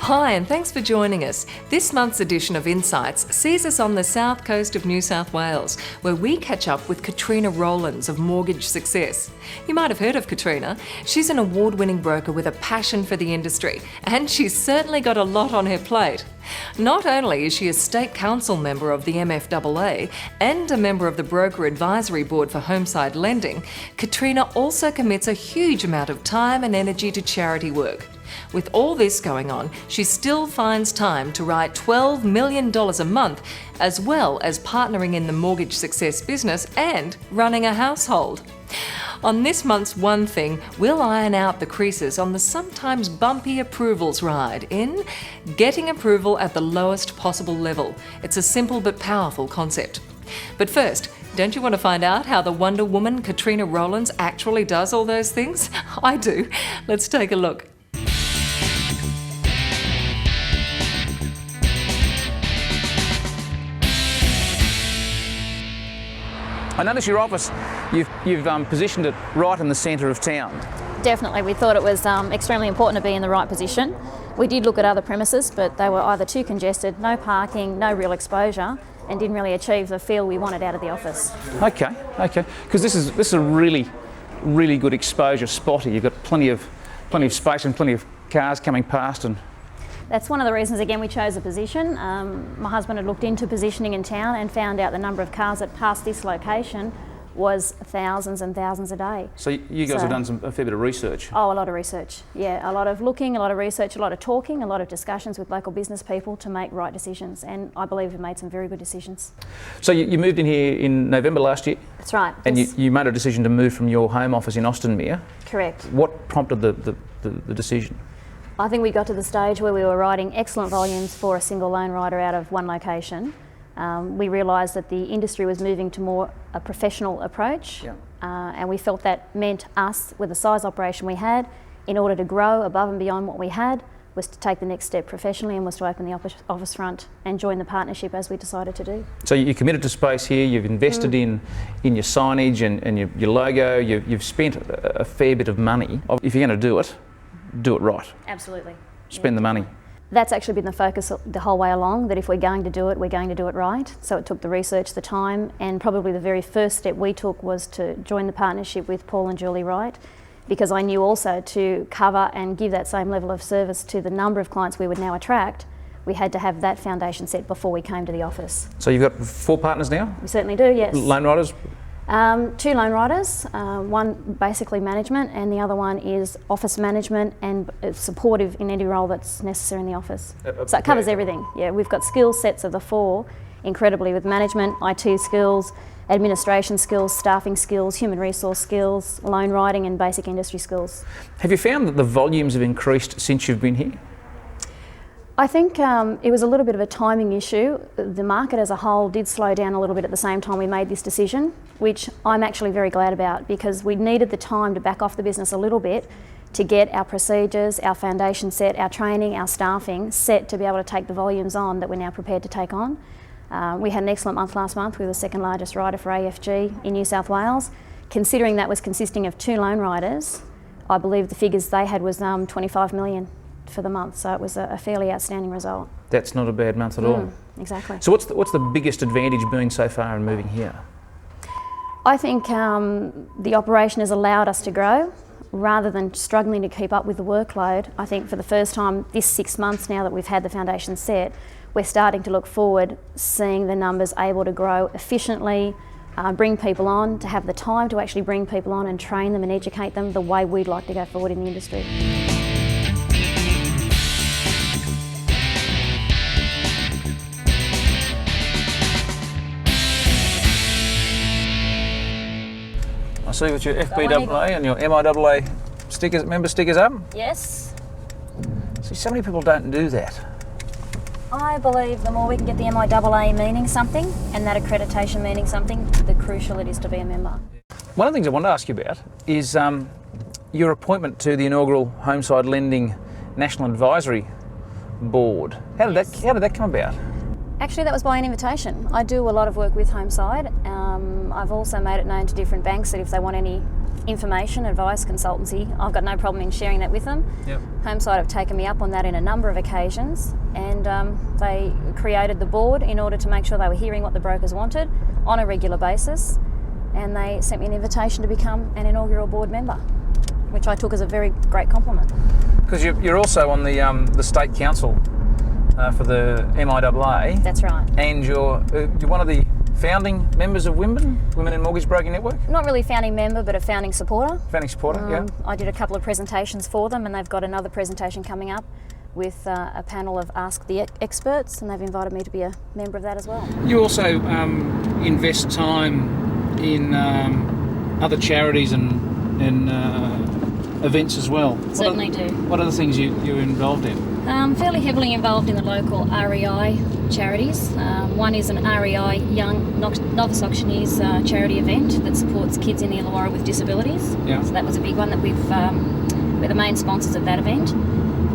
Hi, and thanks for joining us. This month's edition of Insights sees us on the south coast of New South Wales, where we catch up with Katrina Rowlands of Mortgage Success. You might have heard of Katrina. She's an award-winning broker with a passion for the industry, and she's certainly got a lot on her plate. Not only is she a State Council member of the MFAA and a member of the Broker Advisory Board for Homeside Lending, Katrina also commits a huge amount of time and energy to charity work. With all this going on, she still finds time to write $12 million a month, as well as partnering in the mortgage success business and running a household. On this month's One Thing, we'll iron out the creases on the sometimes bumpy approvals ride in getting approval at the lowest possible level. It's a simple but powerful concept. But first, don't you want to find out how the Wonder Woman Katrina Rowlands actually does all those things? I do. Let's take a look. I notice your office, you've positioned it right in the centre of town. Definitely, we thought it was extremely important to be in the right position. We did look at other premises, but they were either too congested, no parking, no real exposure, and didn't really achieve the feel we wanted out of the office. Okay, because this is a really good exposure spot here. You've got plenty of space and plenty of cars coming past, and that's one of the reasons, again, we chose a position. My husband had looked into positioning in town and found out the number of cars that passed this location was thousands and thousands a day. So you guys have done a fair bit of research? Oh, a lot of research, yeah. A lot of looking, a lot of research, a lot of talking, a lot of discussions with local business people to make right decisions, and I believe we've made some very good decisions. So you moved in here in November last year? That's right. And you made a decision to move from your home office in Austinmere? Correct. What prompted the decision? I think we got to the stage where we were writing excellent volumes for a single loan writer out of one location. We realised that the industry was moving to more a professional approach, and we felt that meant us, with the size operation we had, in order to grow above and beyond what we had, was to take the next step professionally and was to open the office front and join the partnership as we decided to do. So you're committed to space here, you've invested in your signage and your logo, you've spent a fair bit of money. If you're going to do it right. Absolutely. Spend the money. That's actually been the focus the whole way along, that if we're going to do it, we're going to do it right. So it took the research, the time, and probably the very first step we took was to join the partnership with Paul and Julie Wright, because I knew also to cover and give that same level of service to the number of clients we would now attract, we had to have that foundation set before we came to the office. So you've got 4 partners now? We certainly do, yes. Loan writers? 2 loan writers, one basically management and the other one is office management and supportive in any role that's necessary in the office. So it covers everything. Yeah, we've got skill sets of the 4 incredibly, with management, IT skills, administration skills, staffing skills, human resource skills, loan writing and basic industry skills. Have you found that the volumes have increased since you've been here? I think it was a little bit of a timing issue. The market as a whole did slow down a little bit at the same time we made this decision, which I'm actually very glad about, because we needed the time to back off the business a little bit to get our procedures, our foundation set, our training, our staffing set to be able to take the volumes on that we're now prepared to take on. We had an excellent month last month. We were the second largest writer for AFG in New South Wales. Considering that was consisting of 2 loan writers, I believe the figures they had was 25 million. For the month, so it was a fairly outstanding result. That's not a bad month at all. Exactly. So what's the biggest advantage been so far in moving here? I think the operation has allowed us to grow rather than struggling to keep up with the workload. I think for the first time this 6 months now that we've had the foundation set, we're starting to look forward, seeing the numbers able to grow efficiently, bring people on, to have the time to actually bring people on and train them and educate them the way we'd like to go forward in the industry. I see with your FBAA and your MIAA stickers, member stickers up. Yes. See, so many people don't do that. I believe the more we can get the MIAA meaning something and that accreditation meaning something, the crucial it is to be a member. One of the things I want to ask you about is your appointment to the inaugural Homeside Lending National Advisory Board. How did that come about? Actually, that was by an invitation. I do a lot of work with Homeside. I've also made it known to different banks that if they want any information, advice, consultancy, I've got no problem in sharing that with them. Yep. Homesite have taken me up on that in a number of occasions, and they created the board in order to make sure they were hearing what the brokers wanted on a regular basis, and they sent me an invitation to become an inaugural board member, which I took as a very great compliment. Because you're also on the state council for the MIAA. That's right. And you're one of the founding members of Women in Mortgage Broking Network? Not really founding member, but a founding supporter. Founding supporter, yeah. I did a couple of presentations for them, and they've got another presentation coming up with a panel of Ask the Experts, and they've invited me to be a member of that as well. You also invest time in other charities and events as well. Certainly do. What are the things you're involved in? Fairly heavily involved in the local REI charities. One is an REI Young Novice Auctioneers charity event that supports kids in the Illawarra with disabilities. Yeah. So that was a big one that we're the main sponsors of that event.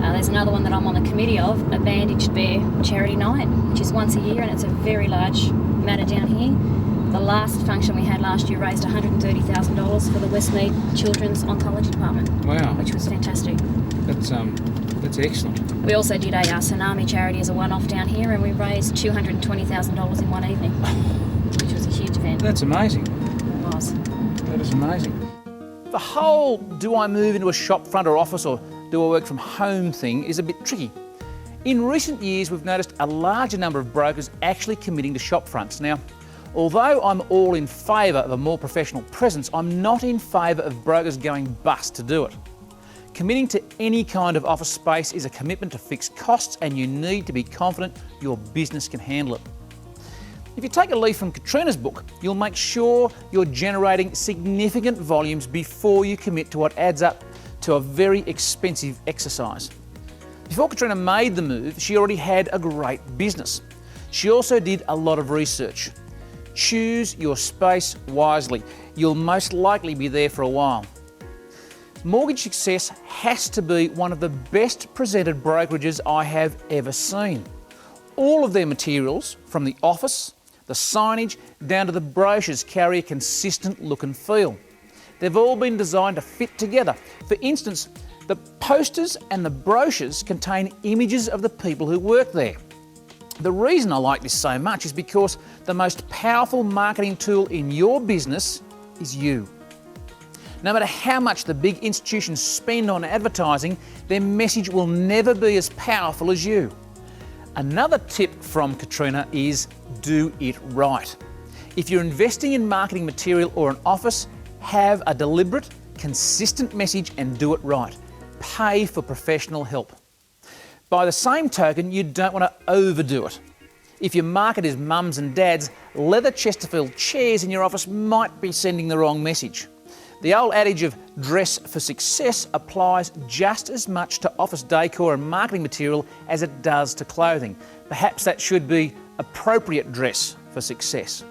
There's another one that I'm on the committee of, a Bandaged Bear charity night, which is once a year, and it's a very large matter down here. The last function we had last year raised $130,000 for the Westmead Children's Oncology Department. Wow. Which was fantastic. That's excellent. We also did a tsunami charity as a one-off down here, and we raised $220,000 in one evening, which was a huge event. That's amazing. It was. That is amazing. The whole do I move into a shop front or office or do I work from home thing is a bit tricky. In recent years, we've noticed a larger number of brokers actually committing to shop fronts. Now, although I'm all in favour of a more professional presence, I'm not in favour of brokers going bust to do it. Committing to any kind of office space is a commitment to fixed costs, and you need to be confident your business can handle it. If you take a leaf from Katrina's book, you'll make sure you're generating significant volumes before you commit to what adds up to a very expensive exercise. Before Katrina made the move, she already had a great business. She also did a lot of research. Choose your space wisely. You'll most likely be there for a while. Mortgage Success has to be one of the best presented brokerages I have ever seen. All of their materials, from the office, the signage, down to the brochures, carry a consistent look and feel. They've all been designed to fit together. For instance, the posters and the brochures contain images of the people who work there. The reason I like this so much is because the most powerful marketing tool in your business is you. No matter how much the big institutions spend on advertising, their message will never be as powerful as you. Another tip from Katrina is do it right. If you're investing in marketing material or an office, have a deliberate, consistent message and do it right. Pay for professional help. By the same token, you don't want to overdo it. If your market is mums and dads, leather Chesterfield chairs in your office might be sending the wrong message. The old adage of dress for success applies just as much to office decor and marketing material as it does to clothing. Perhaps that should be appropriate dress for success.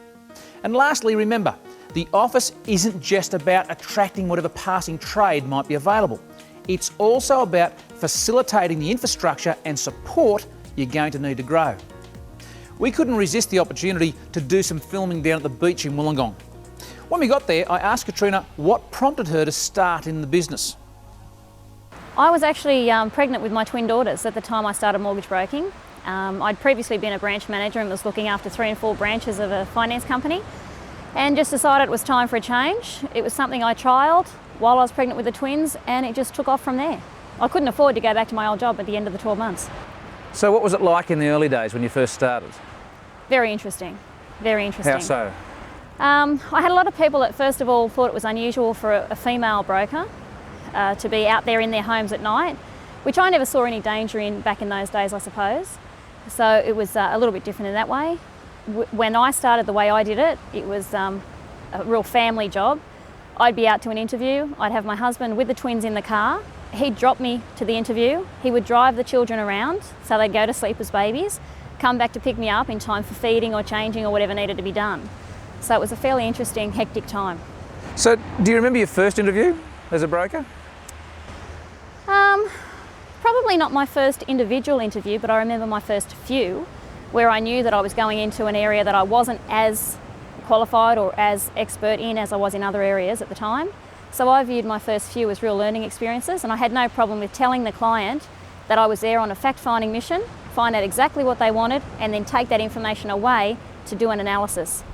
And lastly, remember, the office isn't just about attracting whatever passing trade might be available. It's also about facilitating the infrastructure and support you're going to need to grow. We couldn't resist the opportunity to do some filming down at the beach in Wollongong. When we got there, I asked Katrina what prompted her to start in the business. I was actually pregnant with my twin daughters at the time I started mortgage broking. I'd previously been a branch manager and was looking after 3 and 4 branches of a finance company, and just decided it was time for a change. It was something I trialled while I was pregnant with the twins, and it just took off from there. I couldn't afford to go back to my old job at the end of the 12 months. So what was it like in the early days when you first started? Very interesting, very interesting. How so? I had a lot of people that first of all thought it was unusual for a female broker to be out there in their homes at night, which I never saw any danger in back in those days, I suppose. So it was a little bit different in that way. When I started the way I did it, it was a real family job. I'd be out to an interview, I'd have my husband with the twins in the car, he'd drop me to the interview, he would drive the children around so they'd go to sleep as babies, come back to pick me up in time for feeding or changing or whatever needed to be done. So it was a fairly interesting, hectic time. So do you remember your first interview as a broker? Probably not my first individual interview, but I remember my first few where I knew that I was going into an area that I wasn't as qualified or as expert in as I was in other areas at the time. So I viewed my first few as real learning experiences, and I had no problem with telling the client that I was there on a fact-finding mission, find out exactly what they wanted, and then take that information away to do an analysis.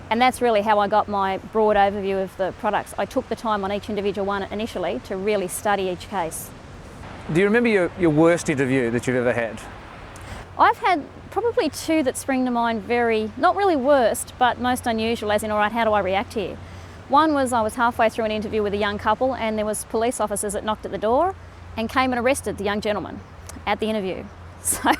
And that's really how I got my broad overview of the products. I took the time on each individual one initially to really study each case. Do you remember your worst interview that you've ever had? I've had probably two that spring to mind, not really worst, but most unusual, as in, all right, how do I react here? One was I was halfway through an interview with a young couple, and there was police officers that knocked at the door and came and arrested the young gentleman at the interview. So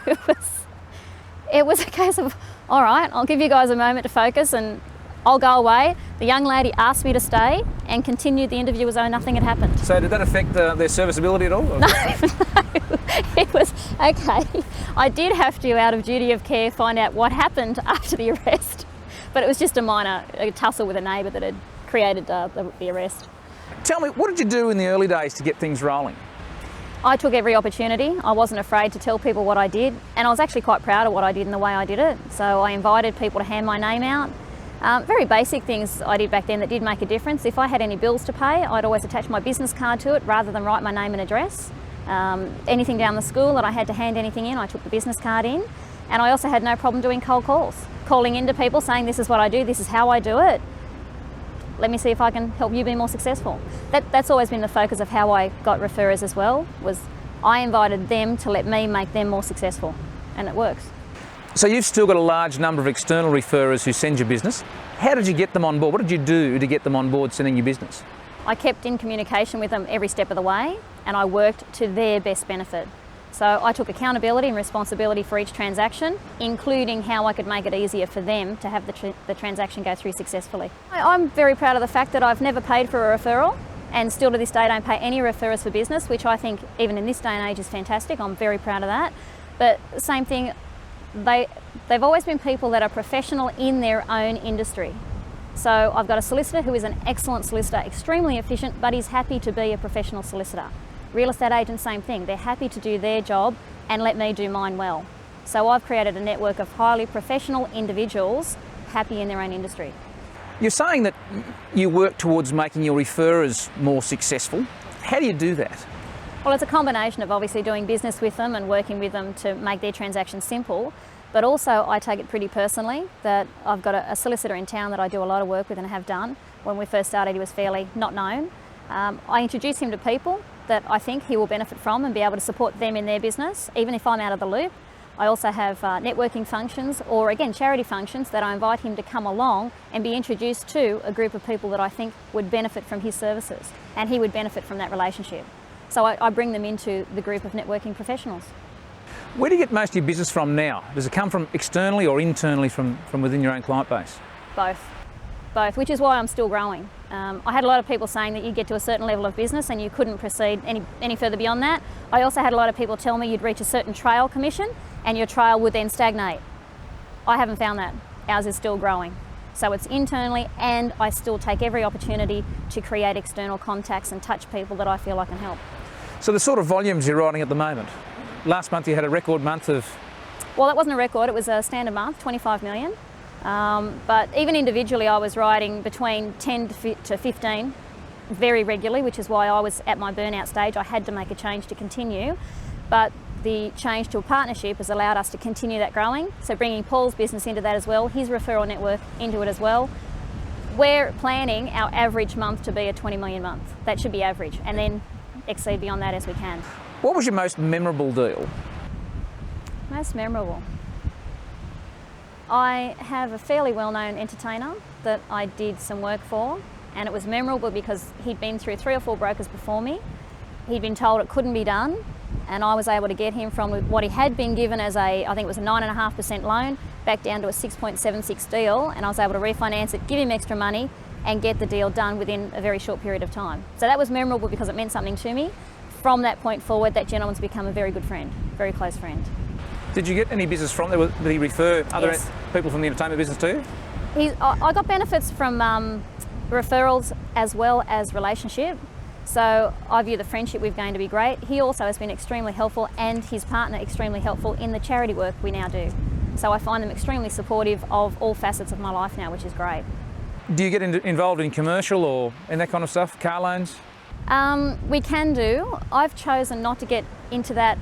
it was a case of, all right, I'll give you guys a moment to focus and I'll go away. The young lady asked me to stay and continued the interview as though nothing had happened. So did that affect their serviceability at all? No, it was okay. I did have to, out of duty of care, find out what happened after the arrest, but it was just a tussle with a neighbour that had created the arrest. Tell me, what did you do in the early days to get things rolling? I took every opportunity. I wasn't afraid to tell people what I did, and I was actually quite proud of what I did and the way I did it. So I invited people to hand my name out. Very basic things I did back then that did make a difference. If I had any bills to pay, I'd always attach my business card to it rather than write my name and address. Anything down the school that I had to hand anything in, I took the business card in. And I also had no problem doing cold calls, calling into people saying, this is what I do, this is how I do it. Let me see if I can help you be more successful. That's always been the focus of how I got referrers as well, was I invited them to let me make them more successful, and it works. So you've still got a large number of external referrers who send you business. How did you get them on board? What did you do to get them on board sending you business? I kept in communication with them every step of the way, and I worked to their best benefit. So I took accountability and responsibility for each transaction, including how I could make it easier for them to have the transaction go through successfully. I'm very proud of the fact that I've never paid for a referral, and still to this day don't pay any referrers for business, which I think even in this day and age is fantastic. I'm very proud of that. But same thing, they've always been people that are professional in their own industry. So I've got a solicitor who is an excellent solicitor, extremely efficient, but he's happy to be a professional solicitor. Real estate agents, same thing. They're happy to do their job and let me do mine well. So I've created a network of highly professional individuals happy in their own industry. You're saying that you work towards making your referrers more successful. How do you do that? Well, it's a combination of obviously doing business with them and working with them to make their transactions simple, but also I take it pretty personally that I've got a solicitor in town that I do a lot of work with and have done. When we first started, he was fairly not known. I introduce him to people that I think he will benefit from and be able to support them in their business, even if I'm out of the loop. I also have networking functions, or again, charity functions, that I invite him to come along and be introduced to a group of people that I think would benefit from his services, and he would benefit from that relationship. So I bring them into the group of networking professionals. Where do you get most of your business from now? Does it come from externally or internally from within your own client base? Both, which is why I'm still growing. I had a lot of people saying that you get to a certain level of business and you couldn't proceed any further beyond that. I also had a lot of people tell me you'd reach a certain trail commission and your trail would then stagnate. I haven't found that. Ours is still growing. So it's internally, and I still take every opportunity to create external contacts and touch people that I feel I can help. So the sort of volumes you're writing at the moment, last month you had a record month of... Well, that wasn't a record, it was a standard month, 25 million. But even individually I was writing between 10 to 15 very regularly, which is why I was at my burnout stage. I had to make a change to continue, but the change to a partnership has allowed us to continue that growing. So bringing Paul's business into that as well, his referral network into it as well. We're planning our average month to be a 20 million month. That should be average, and then exceed beyond that as we can. What was your most memorable deal? Most memorable? I have a fairly well-known entertainer that I did some work for, and it was memorable because he'd been through 3 or 4 brokers before me. He'd been told it couldn't be done, and I was able to get him from what he had been given as I think it was a 9.5% loan, back down to a 6.76 deal, and I was able to refinance it, give him extra money, and get the deal done within a very short period of time. So that was memorable because it meant something to me. From that point forward, that gentleman's become a very good friend, very close friend. Did you get any business from there? Did he refer other people from the entertainment business to you? I got benefits from referrals as well as relationship. So I view the friendship we've gained to be great. He also has been extremely helpful, and his partner extremely helpful in the charity work we now do. So I find them extremely supportive of all facets of my life now, which is great. Do you get involved in commercial or in that kind of stuff, car loans? We can do. I've chosen not to get into that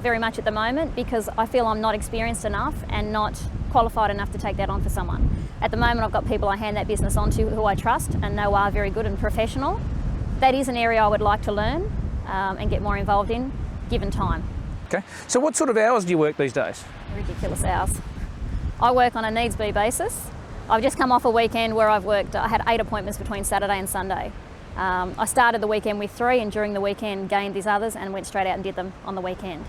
very much at the moment because I feel I'm not experienced enough and not qualified enough to take that on for someone. At the moment I've got people I hand that business on to who I trust and know are very good and professional. That is an area I would like to learn and get more involved in, given time. Okay, so what sort of hours do you work these days? Ridiculous hours. I work on a needs-be basis. I've just come off a weekend where I had 8 appointments between Saturday and Sunday. I started the weekend with 3 and during the weekend gained these others and went straight out and did them on the weekend.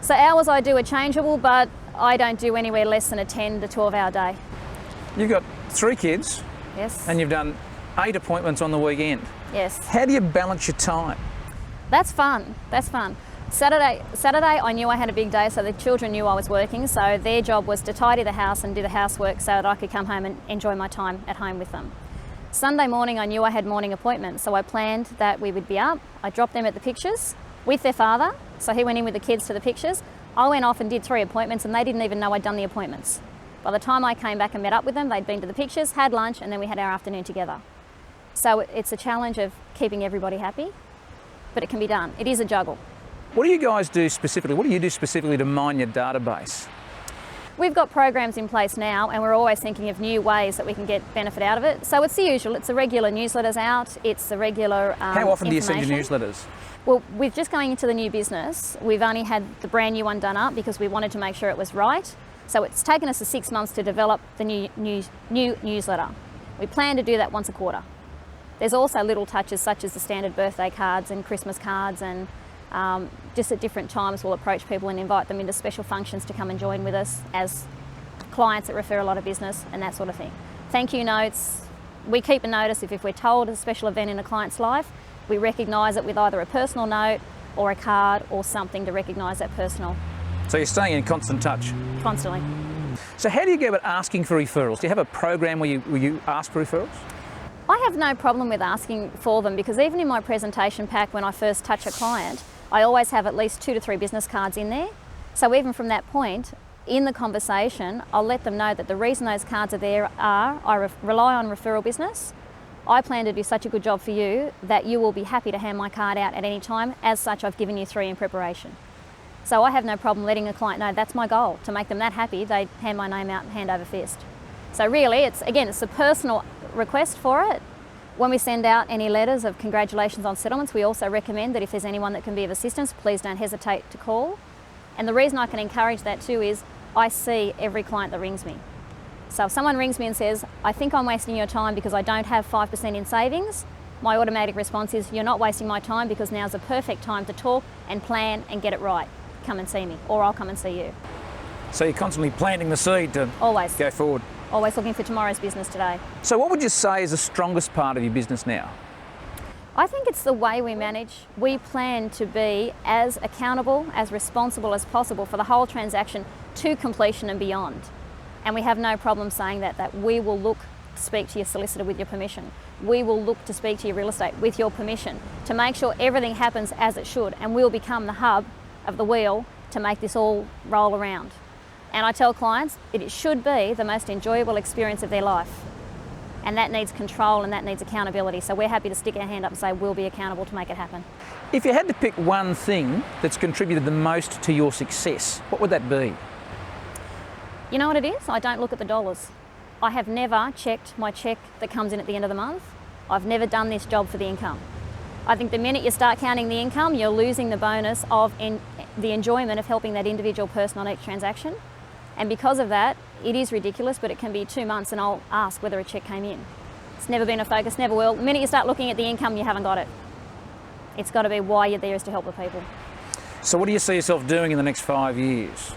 So hours I do are changeable, but I don't do anywhere less than a 10 to 12 hour day. You've got 3 kids. Yes. And you've done 8 appointments on the weekend. Yes. How do you balance your time? That's fun. That's fun. Saturday I knew I had a big day, so the children knew I was working, so their job was to tidy the house and do the housework so that I could come home and enjoy my time at home with them. Sunday morning I knew I had morning appointments, so I planned that we would be up. I dropped them at the pictures with their father, so he went in with the kids to the pictures. I went off and did 3 appointments and they didn't even know I'd done the appointments. By the time I came back and met up with them, they'd been to the pictures, had lunch, and then we had our afternoon together. So it's a challenge of keeping everybody happy, but it can be done. It is a juggle. What do you guys do specifically? What do you do specifically to mine your database? We've got programs in place now and we're always thinking of new ways that we can get benefit out of it. So it's the usual, it's the regular newsletters out, it's the regular How often do you send your newsletters? Well, we're just going into the new business. We've only had the brand new one done up because we wanted to make sure it was right. So it's taken us 6 months to develop the new newsletter. We plan to do that once a quarter. There's also little touches such as the standard birthday cards and Christmas cards, and just at different times we'll approach people and invite them into special functions to come and join with us as clients that refer a lot of business and that sort of thing. Thank you notes. We keep a notice if we're told a special event in a client's life, we recognise it with either a personal note or a card or something to recognise that personal. So you're staying in constant touch? Constantly. So how do you go about asking for referrals? Do you have a program where you ask for referrals? I have no problem with asking for them because even in my presentation pack when I first touch a client, I always have at least 2 to 3 business cards in there. So even from that point, in the conversation, I'll let them know that the reason those cards are there are I rely on referral business. I plan to do such a good job for you that you will be happy to hand my card out at any time. As such, I've given you 3 in preparation. So I have no problem letting a client know that's my goal, to make them that happy, they hand my name out and hand over fist. So really, it's a personal request for it. When we send out any letters of congratulations on settlements, we also recommend that if there's anyone that can be of assistance, please don't hesitate to call. And the reason I can encourage that too is I see every client that rings me. So if someone rings me and says, I think I'm wasting your time because I don't have 5% in savings, my automatic response is, you're not wasting my time because now's the perfect time to talk and plan and get it right. Come and see me, or I'll come and see you. So you're constantly planting the seed to Always. go forward? Always looking for tomorrow's business today. So what would you say is the strongest part of your business now? I think it's the way we manage. We plan to be as accountable, as responsible as possible for the whole transaction to completion and beyond. And we have no problem saying that we will look to speak to your solicitor with your permission. We will look to speak to your real estate with your permission to make sure everything happens as it should, and we'll become the hub of the wheel to make this all roll around. And I tell clients it should be the most enjoyable experience of their life. And that needs control and that needs accountability. So we're happy to stick our hand up and say we'll be accountable to make it happen. If you had to pick one thing that's contributed the most to your success, what would that be? You know what it is? I don't look at the dollars. I have never checked my cheque that comes in at the end of the month. I've never done this job for the income. I think the minute you start counting the income, you're losing the bonus of the enjoyment of helping that individual person on each transaction. And because of that, it is ridiculous, but it can be 2 months and I'll ask whether a cheque came in. It's never been a focus, never will. The minute you start looking at the income, you haven't got it. It's got to be why you're there is to help the people. So what do you see yourself doing in the next 5 years?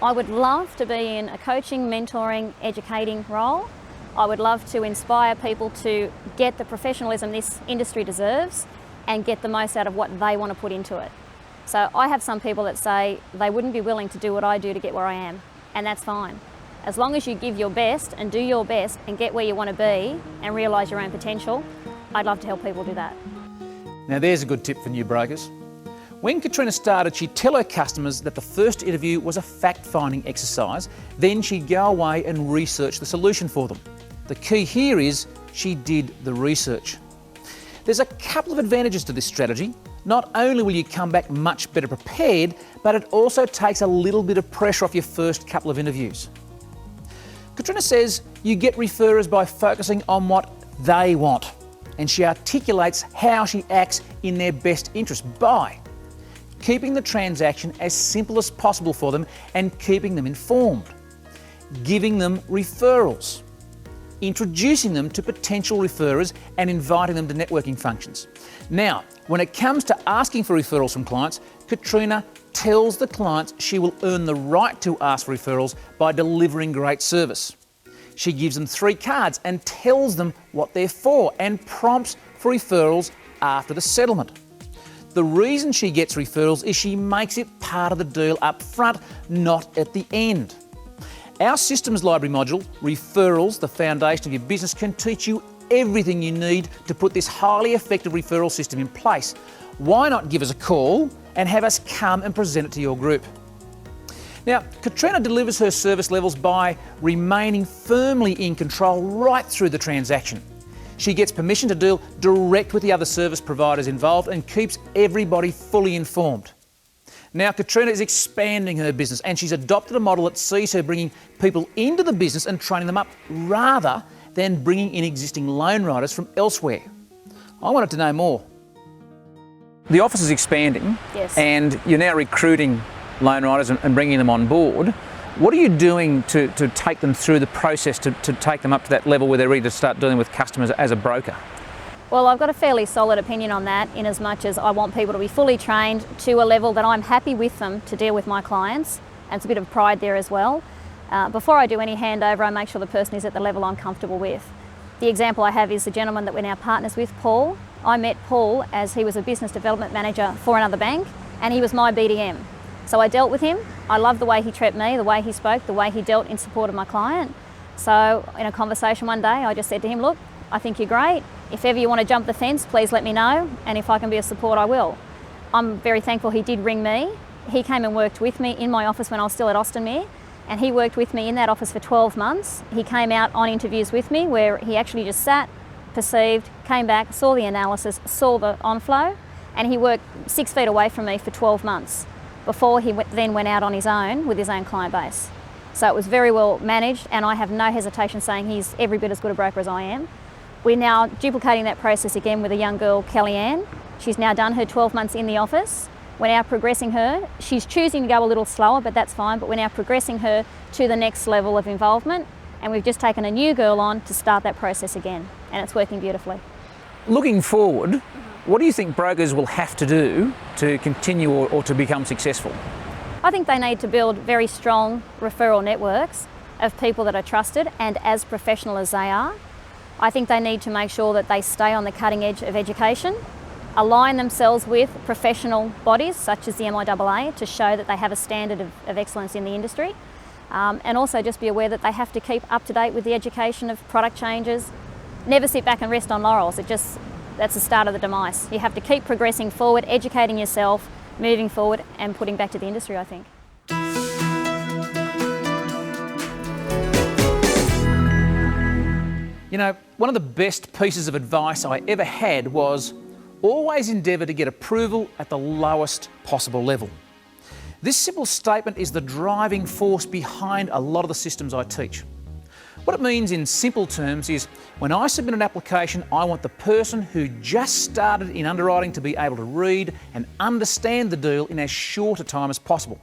I would love to be in a coaching, mentoring, educating role. I would love to inspire people to get the professionalism this industry deserves and get the most out of what they want to put into it. So I have some people that say they wouldn't be willing to do what I do to get where I am, and that's fine. As long as you give your best and do your best and get where you want to be and realise your own potential, I'd love to help people do that. Now there's a good tip for new brokers. When Katrina started, she'd tell her customers that the first interview was a fact-finding exercise, then she'd go away and research the solution for them. The key here is she did the research. There's a couple of advantages to this strategy. Not only will you come back much better prepared, but it also takes a little bit of pressure off your first couple of interviews. Katrina says you get referrers by focusing on what they want, and she articulates how she acts in their best interest by keeping the transaction as simple as possible for them and keeping them informed, giving them referrals, introducing them to potential referrers and inviting them to networking functions. Now, when it comes to asking for referrals from clients, Katrina tells the clients she will earn the right to ask for referrals by delivering great service. She gives them 3 cards and tells them what they're for and prompts for referrals after the settlement. The reason she gets referrals is she makes it part of the deal up front, not at the end. Our systems library module, Referrals, the foundation of your business, can teach you everything you need to put this highly effective referral system in place. Why not give us a call and have us come and present it to your group? Now, Katrina delivers her service levels by remaining firmly in control right through the transaction. She gets permission to deal direct with the other service providers involved and keeps everybody fully informed. Now, Katrina is expanding her business and she's adopted a model that sees her bringing people into the business and training them up rather than bringing in existing loan writers from elsewhere. I wanted to know more. The office is expanding, Yes. And you're now recruiting loan writers and bringing them on board. What are you doing to take them through the process to take them up to that level where they're ready to start dealing with customers as a broker? Well, I've got a fairly solid opinion on that, in as much as I want people to be fully trained to a level that I'm happy with them to deal with my clients, and it's a bit of pride there as well. Before I do any handover, I make sure the person is at the level I'm comfortable with. The example I have is the gentleman that we're now partners with, Paul. I met Paul as he was a business development manager for another bank, and he was my BDM. So I dealt with him. I loved the way he treated me, the way he spoke, the way he dealt in support of my client. So in a conversation one day, I just said to him, look, I think you're great. If ever you want to jump the fence, please let me know. And if I can be of support, I will. I'm very thankful he did ring me. He came and worked with me in my office when I was still at Austinmere, and he worked with me in that office for 12 months. He came out on interviews with me where he actually just sat, perceived, came back, saw the analysis, saw the on-flow, and he worked 6 feet away from me for 12 months before he then went out on his own with his own client base. So it was very well managed, and I have no hesitation saying he's every bit as good a broker as I am. We're now duplicating that process again with a young girl, Kellyanne. She's now done her 12 months in the office. We're now progressing her. She's choosing to go a little slower, but that's fine, but we're now progressing her to the next level of involvement, and we've just taken a new girl on to start that process again, and it's working beautifully. Looking forward, what do you think brokers will have to do to continue or to become successful? I think they need to build very strong referral networks of people that are trusted and as professional as they are. I think they need to make sure that they stay on the cutting edge of education, align themselves with professional bodies such as the MIAA to show that they have a standard of excellence in the industry, and also just be aware that they have to keep up to date with the education of product changes. Never sit back and rest on laurels. That's the start of the demise. You have to keep progressing forward, educating yourself, moving forward and putting back to the industry, I think. You know, one of the best pieces of advice I ever had was always endeavour to get approval at the lowest possible level. This simple statement is the driving force behind a lot of the systems I teach. What it means in simple terms is when I submit an application, I want the person who just started in underwriting to be able to read and understand the deal in as short a time as possible.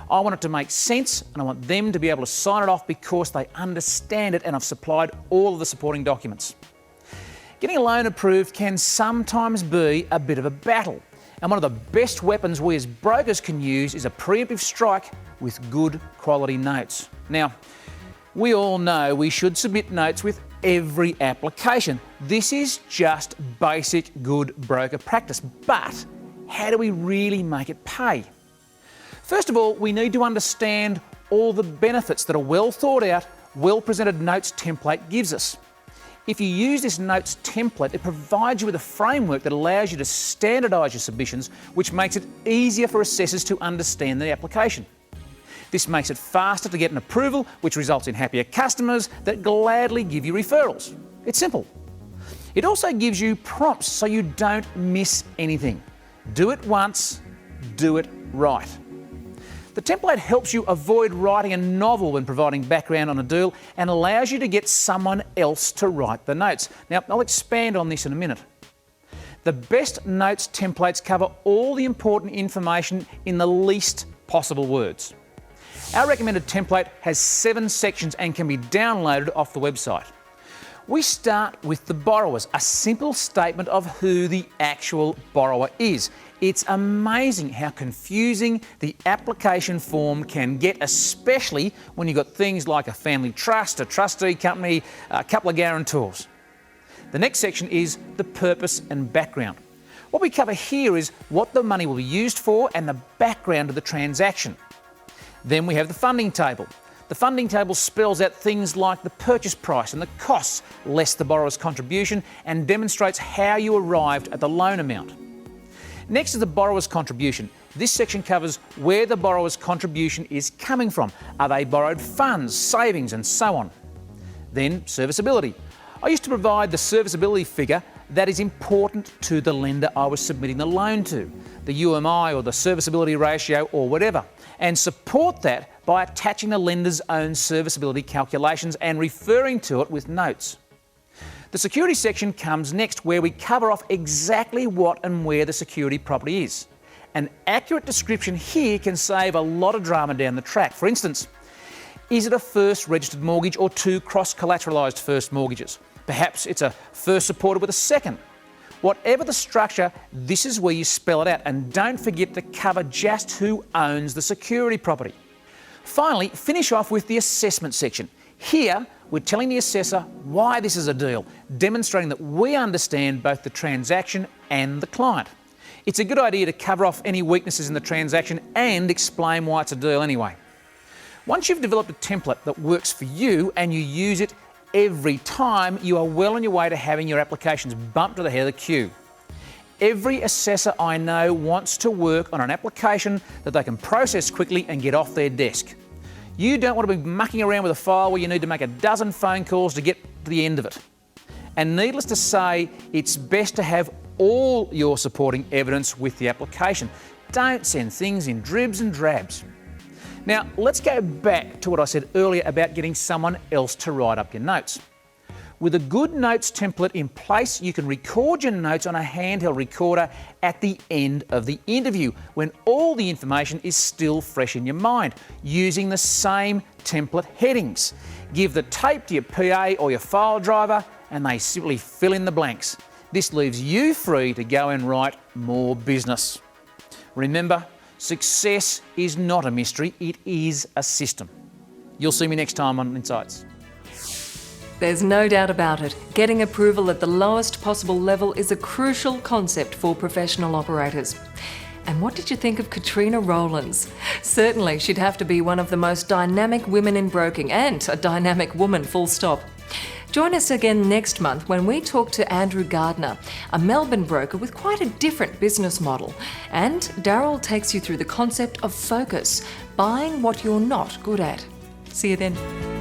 I want it to make sense, and I want them to be able to sign it off because they understand it and I've supplied all of the supporting documents. Getting a loan approved can sometimes be a bit of a battle, and one of the best weapons we as brokers can use is a preemptive strike with good quality notes. Now, we all know we should submit notes with every application. This is just basic good broker practice, but how do we really make it pay? First of all, we need to understand all the benefits that a well thought out, well presented notes template gives us. If you use this notes template, it provides you with a framework that allows you to standardise your submissions, which makes it easier for assessors to understand the application. This makes it faster to get an approval, which results in happier customers that gladly give you referrals. It's simple. It also gives you prompts so you don't miss anything. Do it once, do it right. The template helps you avoid writing a novel when providing background on a deal and allows you to get someone else to write the notes. Now, I'll expand on this in a minute. The best notes templates cover all the important information in the least possible words. Our recommended template has 7 sections and can be downloaded off the website. We start with the borrowers, a simple statement of who the actual borrower is. It's amazing how confusing the application form can get, especially when you've got things like a family trust, a trustee company, a couple of guarantors. The next section is the purpose and background. What we cover here is what the money will be used for and the background of the transaction. Then we have the funding table. The funding table spells out things like the purchase price and the costs, less the borrower's contribution, and demonstrates how you arrived at the loan amount. Next is the borrower's contribution. This section covers where the borrower's contribution is coming from. Are they borrowed funds, savings, and so on? Then serviceability. I used to provide the serviceability figure that is important to the lender I was submitting the loan to, the UMI or the serviceability ratio or whatever, and support that by attaching the lender's own serviceability calculations and referring to it with notes. The security section comes next, where we cover off exactly what and where the security property is. An accurate description here can save a lot of drama down the track. For instance, is it a first registered mortgage or 2 cross-collateralised first mortgages? Perhaps it's a first supported with a second. Whatever the structure, this is where you spell it out, and don't forget to cover just who owns the security property. Finally, finish off with the assessment section. Here, we're telling the assessor why this is a deal, demonstrating that we understand both the transaction and the client. It's a good idea to cover off any weaknesses in the transaction and explain why it's a deal anyway. Once you've developed a template that works for you and you use it every time, you are well on your way to having your applications bump to the head of the queue. Every assessor I know wants to work on an application that they can process quickly and get off their desk. You don't want to be mucking around with a file where you need to make a dozen phone calls to get to the end of it. And needless to say, it's best to have all your supporting evidence with the application. Don't send things in dribs and drabs. Now, let's go back to what I said earlier about getting someone else to write up your notes. With a good notes template in place, you can record your notes on a handheld recorder at the end of the interview when all the information is still fresh in your mind, using the same template headings. Give the tape to your PA or your file driver and they simply fill in the blanks. This leaves you free to go and write more business. Remember, success is not a mystery, it is a system. You'll see me next time on Insights. There's no doubt about it. Getting approval at the lowest possible level is a crucial concept for professional operators. And what did you think of Katrina Rowlands? Certainly, she'd have to be one of the most dynamic women in broking, and a dynamic woman, full stop. Join us again next month when we talk to Andrew Gardner, a Melbourne broker with quite a different business model. And Daryl takes you through the concept of focus, buying what you're not good at. See you then.